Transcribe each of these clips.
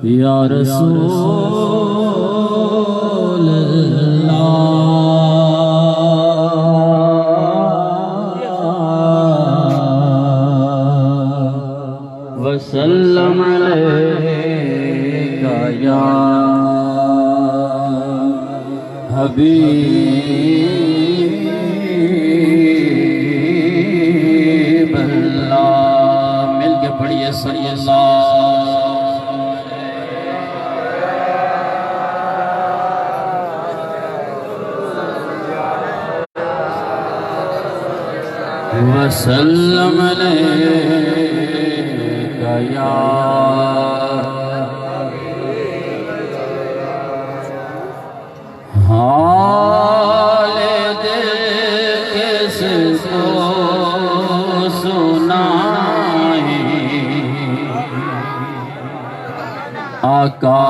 या रसूल अल्लाह वसल्लम अलैका या हबीब अल्लाह। मिल के पढ़िए सल्लल्लाहु वसल्लम अलैका या हाले दिल किसको सुनाए आका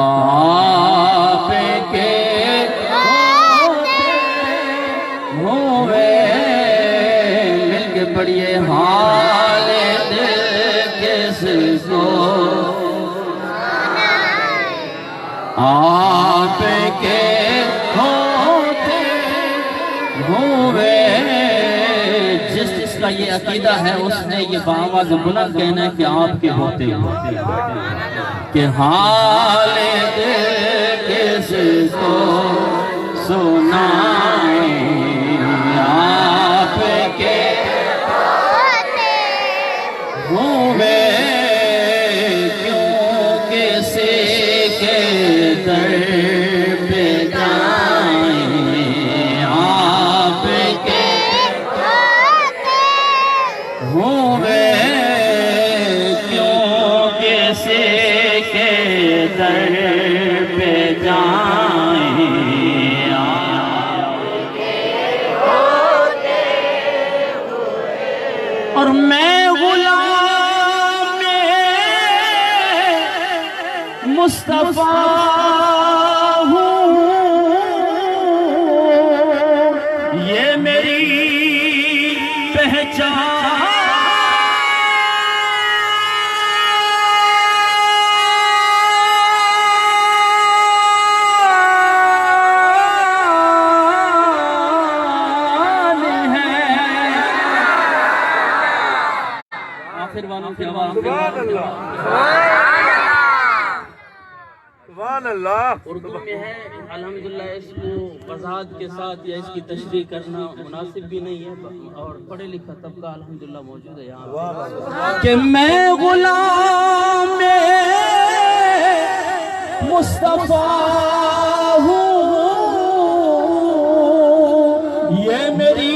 के पढ़िए हाल दिल किसको आप के होते हुए। जिसका ये अकीदा है उसने ये बाआवाज़ बुलंद कहना है कि आपके होते होते कि हाल दिल किसको सुनाए आपके हुए क्यों किसी के दर पे जाएं आपके हुए क्यों किसी के दर पे जाएं और मैं मुस्तफा हूँ ये मेरी पहचान है। आखिर वालों की आवाज़ उर्दू में है अल्हम्दुलिल्लाह। इसको वज़ाहत के साथ या इसकी तशरीह करना मुनासिब भी नहीं है और पढ़े लिखा तबका अल्हम्दुलिल्लाह मौजूद है यहाँ कि मैं गुलाम मुस्तफा हूँ ये मेरी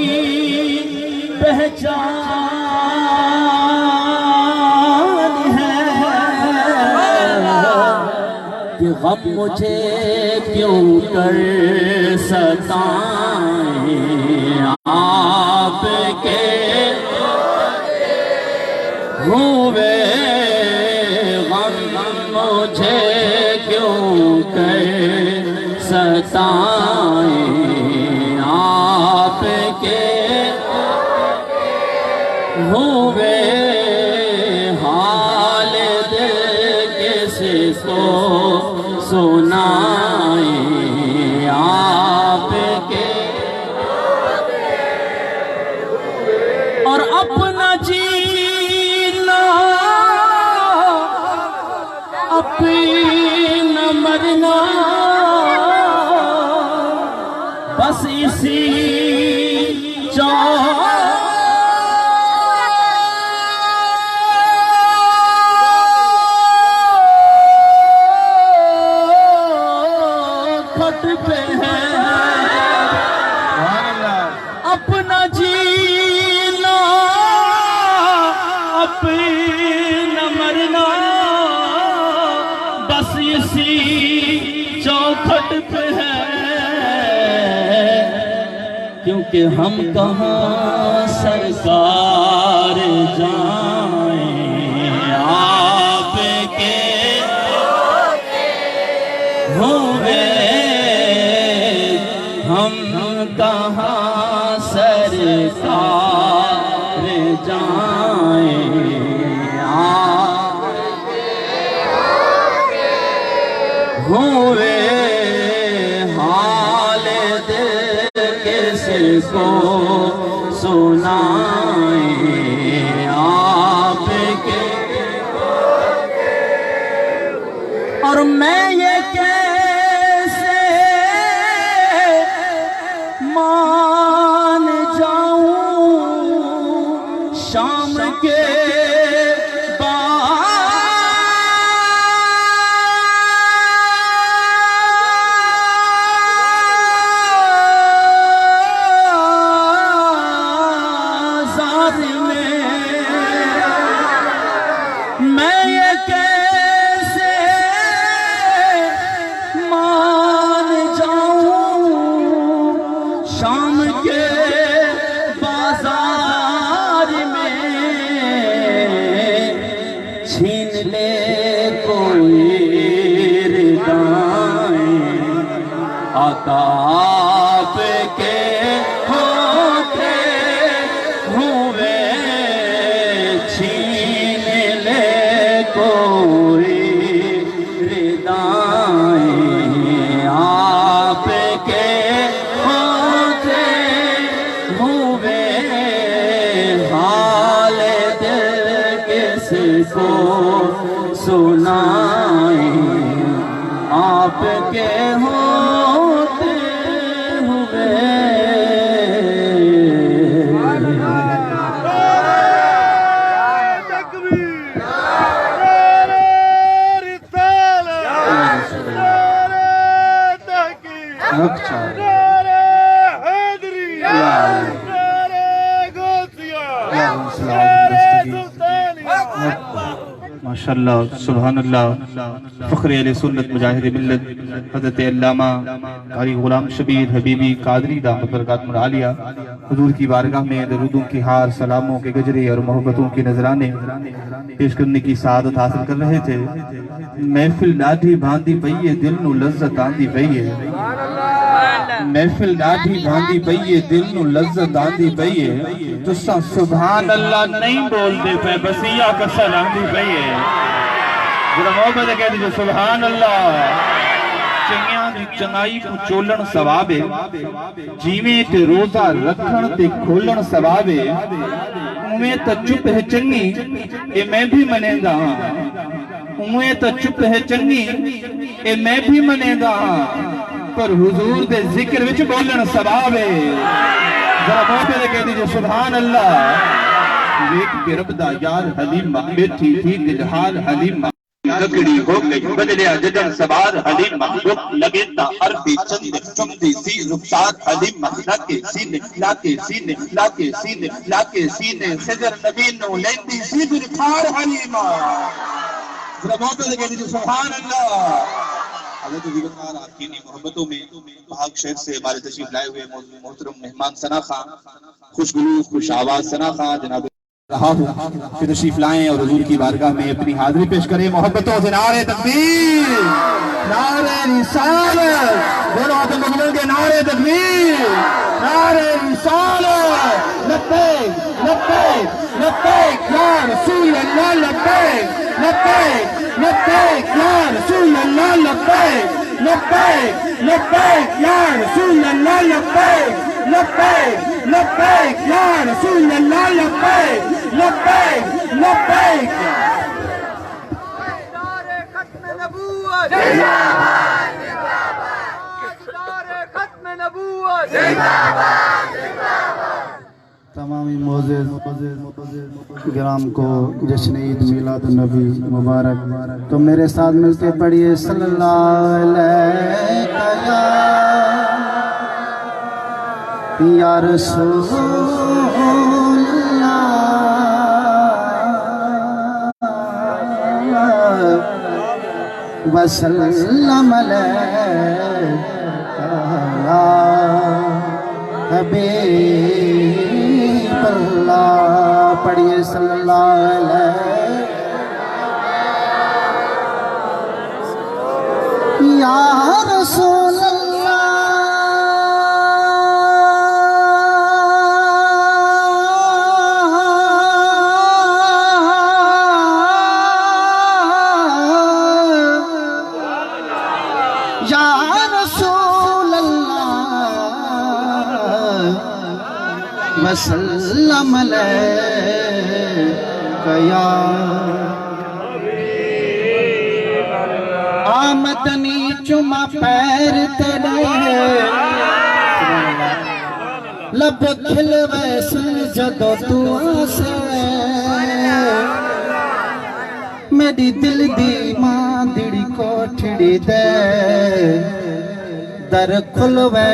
पहचान गम मुझे क्यों कर सताए आपके हुए गम मुझे क्यों कर सताए आपके हुए हाल दिल किसको सुनाए आपके और अपना जीना अपना मरना बस इसी पे है अपना जीना अपना मरना बस इसी चौखट पे है क्योंकि हम कहाँ सरकार जाएं आपके हुए हम कहाँ सरकार जाएं हुए हाल दिल किसको सुनाए आपके। और मैं ये कैसे मान जाऊं शाम के आप के होते हुए छीन ले कोई रिदाएं। आप के होते हुए हाल दिल किसको सुनाए आपके होते हुए। माशाअल्लाह सुभानअल्लाह। फ़ख्र अहले सुन्नत मुजाहिद मिल्लत हज़रत अल्लामा कारी गुलाम शबीर हबीबी कादरी दामत बरकातुहुल आलिया हुजूर की बारगाह में दरूदों की हार, सलामों के गजरे और मोहब्बतों के नजराने पेश करने की सादत हासिल कर रहे थे। महफिल डाढ़ी भांदी पई है, दिल नू लज्जत आंदी पई है। महफिल डाढ़ी भांदी पई है, दिल नू लज्जत आंदी पई है। तुसा सुभान अल्लाह नहीं बोलते पे बसिया कसर आंदी पई है। जरा मोहब्बत कह दीजिए सुभान अल्लाह। चंगियां दी चंगाई को चोलण सवाब है, जीवें ते रोजा रखण ते खोलण सवाब है। उवें त चुप है चंगी ए मैं भी मनेंदा हां, उवें त चुप है चंगी ए मैं भी मनेंदा हां, पर हुजूर दे जिक्र विच बोलण सवाब है। जरा मोहब्बत कह दीजिए सुभान अल्लाह। वेख के रब दा यार हलीमा बैठी थी दिलहाल हलीमा लकड़ी हो गई बदलिया जदन सवार हलीमा रुक लगे ता अरबी चंद चुमदी सी रुखसार हलीमा लाके सीने लाके सीने लाके सीने लाके सीने खजर नबी नो लेंदी सी दिलखार हलीमा। जरा मोहब्बत कह दीजिए सुभान अल्लाह। हज़रत ज़िक्र आपकी मोहब्बतों में भाग शहर से हमारे तशरीफ लाए हुए मोहतरम मेहमान सना खां, खुशगुलू खुश आवाज सना खां जनाब रहा हूँ कि तशरीफ लाएं और हुजूर की बारगाह में अपनी हाजिरी पेश करें। मोहब्बतों से नारे तकबीर, नारे रिसालत, दोनों हाथों को मिल के नारे तकबीर, नारे रिसालत। लब्बैक लब्बैक लब्बैक या रसूल अल्लाह, लब्बैक लब्बैक लब्बैक या रसूल अल्लाह, लब्बैक लब्बैक लब्बैक या रसूल अल्लाह, लब्बैक लब्बैक लब्बैक या रसूल अल्लाह, लब्बैक लब्बैक लब्बैक। नारे खत्म नबूवत जिंदाबाद जिंदाबाद, नारे खत्म नबूवत जिंदाबाद जिंदाबाद। तमाम मोअज़्ज़िज़ गिराम को जश्न ईद मिलाद नबी मुबारक। तो मेरे साथ मिलके पढ़िए सल्लल्लाहु अलैहि या रसूलल्लाह वसल्लम अलैका या हबीब अल्लाह। पढ़िए सल्लल्लाहु अलैहि या रसूल वसल्लम अलैका या आमदनी चुमा पैर तेरे लब खिल वैसे जदों तू आसे मेरी दिल दी मां दिड़ी कोठड़ी दे दर खुल वै